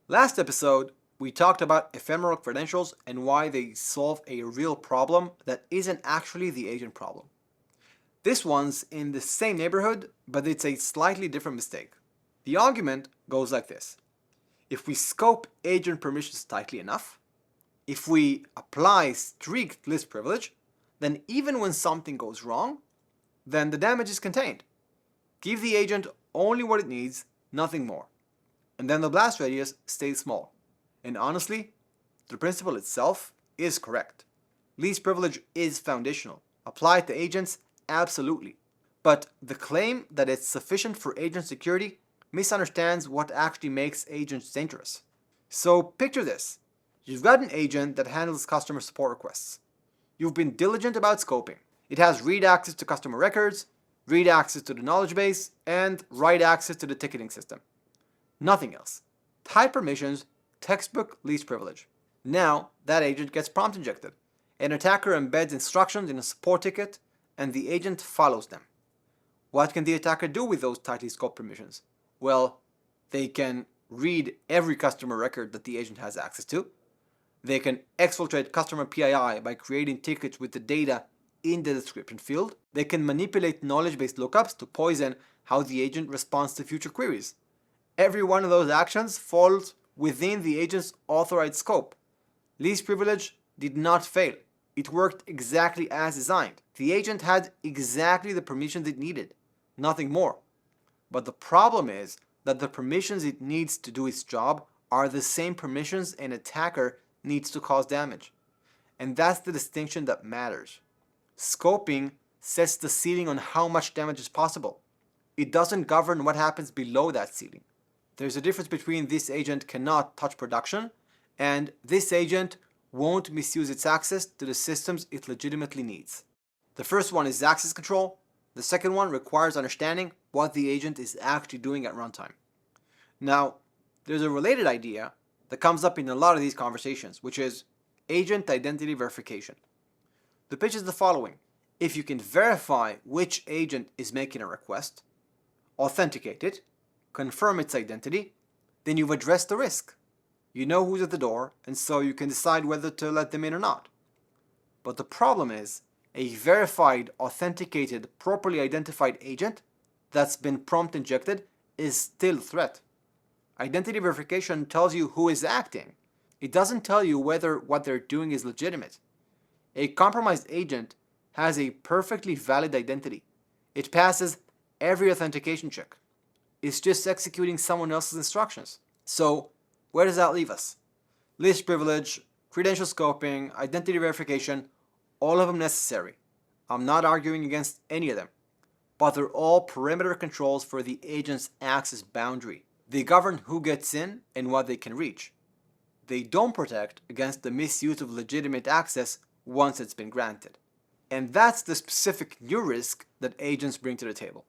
Last episode, we talked about ephemeral credentials and why they solve a real problem that isn't actually the agent problem. This one's in the same neighborhood, but it's a slightly different mistake. The argument goes like this. If we scope agent permissions tightly enough, if we apply strict list privilege, then even when something goes wrong, then the damage is contained. Give the agent only what it needs, nothing more. And then the blast radius stays small. And honestly, the principle itself is correct. Least privilege is foundational. Applied to agents, absolutely. But the claim that it's sufficient for agent security misunderstands what actually makes agents dangerous. So picture this. You've got an agent that handles customer support requests. You've been diligent about scoping. It has read access to customer records, read access to the knowledge base, and write access to the ticketing system. Nothing else. Tight permissions, textbook least privilege. Now, that agent gets prompt injected. An attacker embeds instructions in a support ticket, and the agent follows them. What can the attacker do with those tightly scoped permissions? Well, they can read every customer record that the agent has access to. They can exfiltrate customer PII by creating tickets with the data in the description field. They can manipulate knowledge-based lookups to poison how the agent responds to future queries. Every one of those actions falls within the agent's authorized scope. Least privilege did not fail. It worked exactly as designed. The agent had exactly the permissions it needed, nothing more. But the problem is that the permissions it needs to do its job are the same permissions an attacker needs to cause damage. And that's the distinction that matters. Scoping sets the ceiling on how much damage is possible. It doesn't govern what happens below that ceiling. There's a difference between this agent cannot touch production and this agent won't misuse its access to the systems it legitimately needs. The first one is access control. The second one requires understanding what the agent is actually doing at runtime. Now, there's a related idea that comes up in a lot of these conversations, which is agent identity verification. The pitch is the following. If you can verify which agent is making a request, authenticate it, confirm its identity, then you've addressed the risk. You know who's at the door, and so you can decide whether to let them in or not. But the problem is, a verified, authenticated, properly identified agent that's been prompt injected is still a threat. Identity verification tells you who is acting. It doesn't tell you whether what they're doing is legitimate. A compromised agent has a perfectly valid identity. It passes every authentication check. It's just executing someone else's instructions. So, where does that leave us? Least privilege, credential scoping, identity verification, all of them necessary. I'm not arguing against any of them. But they're all perimeter controls for the agent's access boundary. They govern who gets in and what they can reach. They don't protect against the misuse of legitimate access once it's been granted. And that's the specific new risk that agents bring to the table.